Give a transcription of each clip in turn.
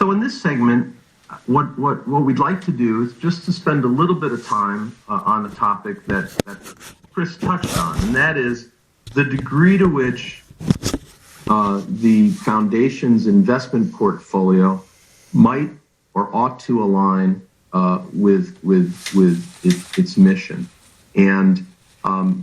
So in this segment, what we'd like to do is just to spend a little bit of time on a topic that Chris touched on, and that is the degree to which the foundation's investment portfolio might or ought to align with its mission. And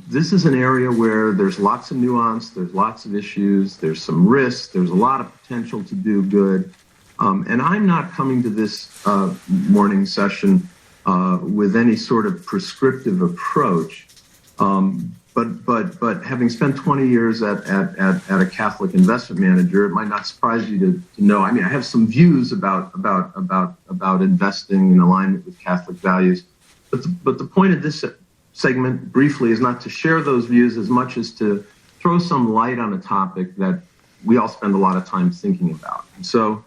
this is an area where there's lots of nuance, there's lots of issues, there's some risks, there's a lot of potential to do good. And I'm not coming to this morning session with any sort of prescriptive approach. But having spent 20 years at a Catholic investment manager, it might not surprise you to know. I mean, I have some views about investing in alignment with Catholic values. But the point of this segment, briefly, is not to share those views as much as to throw some light on a topic that we all spend a lot of time thinking about. And so,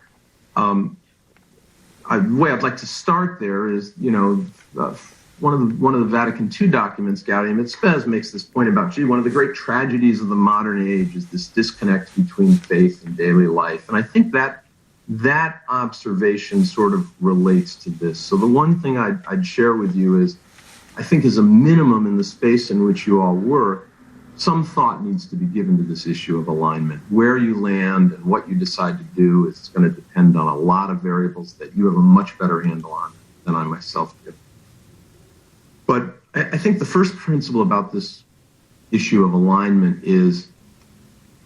the way I'd like to start there is, one of the Vatican II documents, Gaudium et Spes, makes this point about, one of the great tragedies of the modern age is this disconnect between faith and daily life. And I think that observation sort of relates to this. So the one thing I'd share with you is, I think as a minimum in the space in which you all work, some thought needs to be given to this issue of alignment. Where you land and what you decide to do is going to depend on a lot of variables that you have a much better handle on than I myself do. But I think the first principle about this issue of alignment is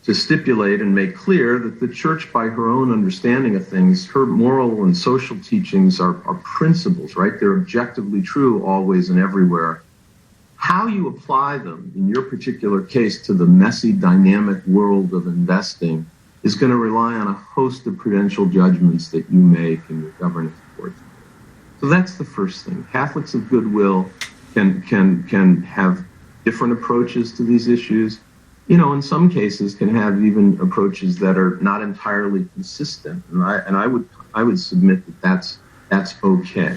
to stipulate and make clear that the Church, by her own understanding of things, her moral and social teachings are principles, right? They're objectively true always and everywhere. How you apply them in your particular case to the messy, dynamic world of investing is going to rely on a host of prudential judgments that you make in your governance boards. So that's the first thing. Catholics of goodwill can have different approaches to these issues. In some cases can have even approaches that are not entirely consistent. And I would submit that that's okay.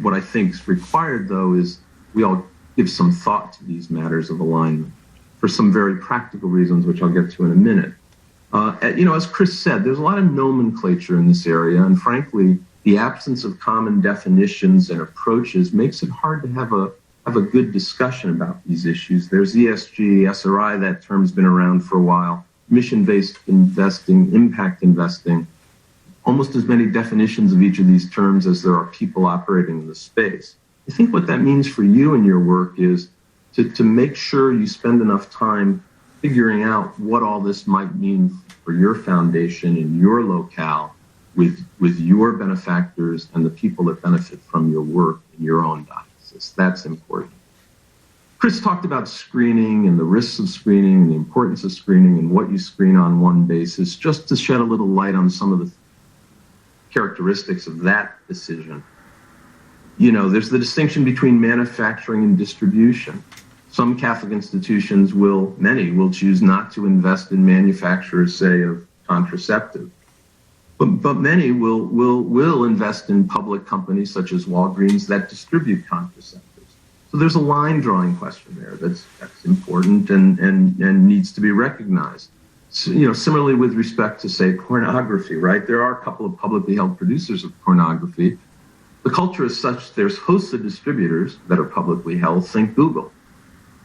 What I think is required, though, is we all give some thought to these matters of alignment for some very practical reasons, which I'll get to in a minute. As Chris said, there's a lot of nomenclature in this area, and frankly, the absence of common definitions and approaches makes it hard to have a good discussion about these issues. There's ESG, SRI, that term's been around for a while, mission-based investing, impact investing, almost as many definitions of each of these terms as there are people operating in the space. I think what that means for you and your work is to make sure you spend enough time figuring out what all this might mean for your foundation in your locale with your benefactors and the people that benefit from your work in your own diocese. That's important. Chris talked about screening and the risks of screening and the importance of screening and what you screen on one basis, just to shed a little light on some of the characteristics of that decision. There's the distinction between manufacturing and distribution. Some Catholic institutions many will choose not to invest in manufacturers, say, of contraceptive. But many will invest in public companies such as Walgreens that distribute contraceptives. So there's a line drawing question there that's important and needs to be recognized. So, similarly with respect to, say, pornography, right? There are a couple of publicly held producers of pornography. The culture is such there's hosts of distributors that are publicly held. Think Google.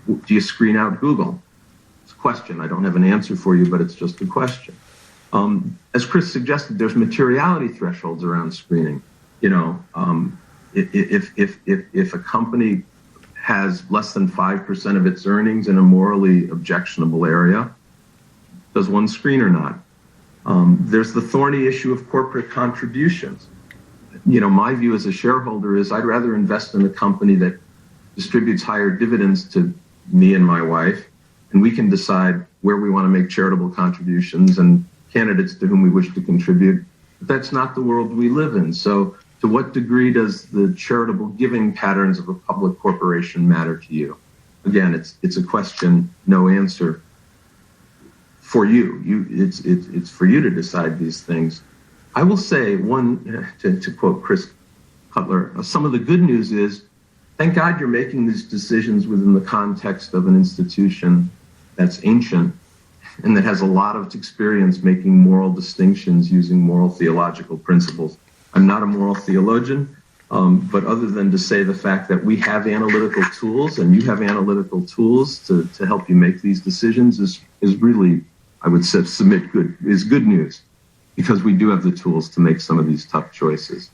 Do you screen out Google? It's a question. I don't have an answer for you, but it's just a question. As Chris suggested, there's materiality thresholds around screening. If a company has less than 5% of its earnings in a morally objectionable area, does one screen or not? There's the thorny issue of corporate contributions. My view as a shareholder is I'd rather invest in a company that distributes higher dividends to me and my wife, and we can decide where we want to make charitable contributions and candidates to whom we wish to contribute. But that's not the world we live in. So to what degree does the charitable giving patterns of a public corporation matter to you? Again, it's a question, no answer. For you, it's for you to decide these things. I will say to quote Chris Cutler, some of the good news is, thank God you're making these decisions within the context of an institution that's ancient and that has a lot of experience making moral distinctions using moral theological principles. I'm not a moral theologian, but other than to say the fact that we have analytical tools and you have analytical tools to help you make these decisions is really, I would say, is good news, because we do have the tools to make some of these tough choices.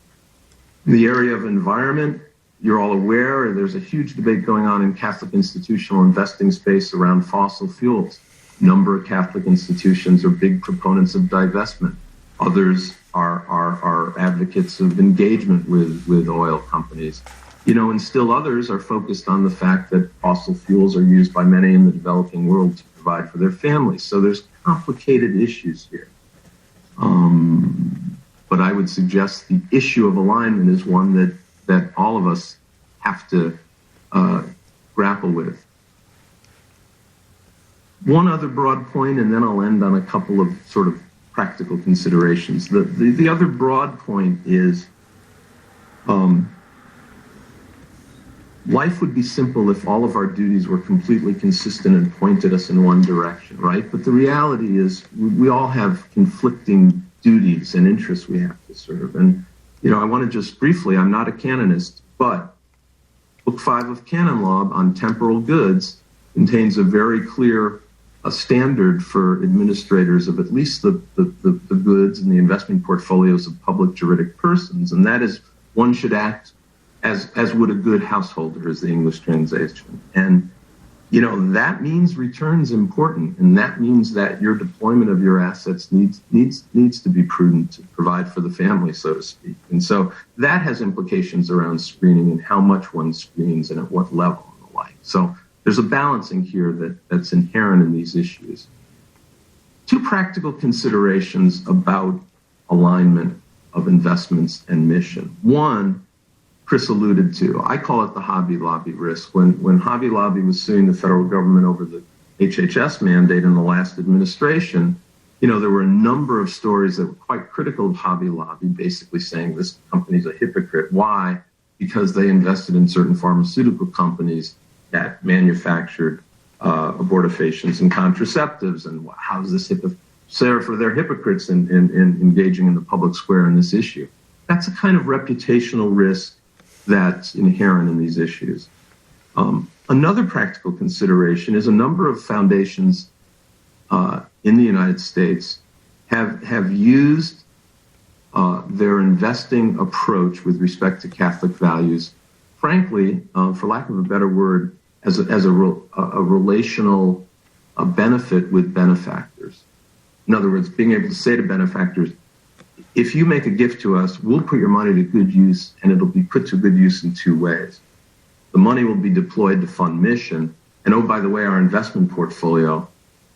In the area of environment, you're all aware there's a huge debate going on in Catholic institutional investing space around fossil fuels. A number of Catholic institutions are big proponents of divestment. Others are advocates of engagement with oil companies. And still others are focused on the fact that fossil fuels are used by many in the developing world to provide for their families. So there's complicated issues here. But I would suggest the issue of alignment is one that all of us have to grapple with. One other broad point, and then I'll end on a couple of sort of practical considerations. The other broad point is life would be simple if all of our duties were completely consistent and pointed us in one direction, right? But the reality is we all have conflicting duties and interests we have to serve. And, I want to just briefly, I'm not a canonist, but Book 5 of Canon Law on temporal goods contains a very clear standard for administrators of at least the goods and the investment portfolios of public juridic persons. And that is, one should act as would a good householder, is the English translation. And, that means returns important, and that means that your deployment of your assets needs to be prudent to provide for the family, so to speak. And so that has implications around screening and how much one screens and at what level and the like. So there's a balancing here that's inherent in these issues. Two practical considerations about alignment of investments and mission. One, Chris alluded to, I call it the Hobby Lobby risk. When Hobby Lobby was suing the federal government over the HHS mandate in the last administration, there were a number of stories that were quite critical of Hobby Lobby, basically saying this company's a hypocrite. Why? Because they invested in certain pharmaceutical companies that manufactured abortifacients and contraceptives, and how is this for their hypocrites in engaging in the public square in this issue? That's a kind of reputational risk that's inherent in these issues. Another practical consideration is a number of foundations in the United States have used their investing approach with respect to Catholic values, frankly, for lack of a better word, as a relational benefit with benefactors. In other words, being able to say to benefactors, if you make a gift to us, we'll put your money to good use, and it'll be put to good use in two ways. The money will be deployed to fund mission, and oh, by the way, our investment portfolio,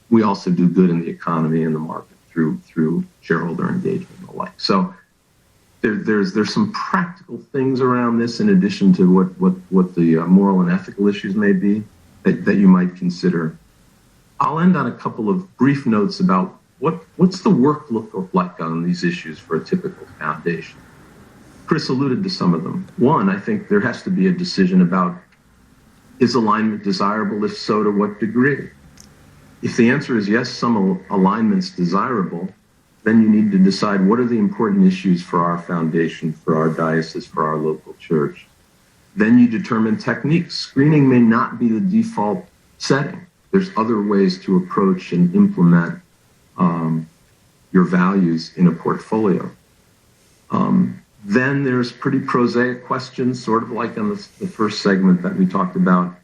we also do good in the economy and the market through shareholder engagement and the like. So there's some practical things around this in addition to what the moral and ethical issues may be that you might consider. I'll end on a couple of brief notes about what's the work look like on these issues for a typical foundation. Chris alluded to some of them. One, I think there has to be a decision about, is alignment desirable? If so, to what degree? If the answer is yes, some alignment's desirable, then you need to decide what are the important issues for our foundation, for our diocese, for our local church. Then you determine techniques. Screening may not be the default setting. There's other ways to approach and implement your values in a portfolio. Then there's pretty prosaic questions, sort of like in the first segment that we talked about.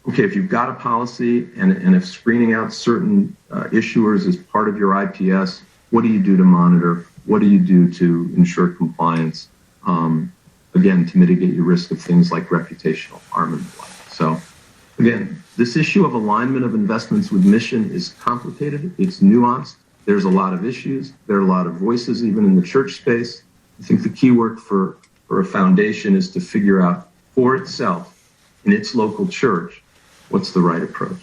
Okay, if you've got a policy and if screening out certain issuers is part of your IPS, what do you do to monitor? What do you do to ensure compliance? Again, to mitigate your risk of things like reputational harm and the like. So again, this issue of alignment of investments with mission is complicated. It's nuanced. There's a lot of issues. There are a lot of voices, even in the church space. I think the key work for a foundation is to figure out for itself, in its local church, what's the right approach.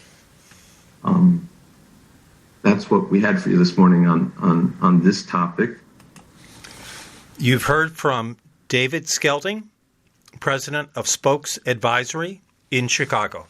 That's what we had for you this morning on this topic. You've heard from David Skelding, president of Spokes Advisory in Chicago.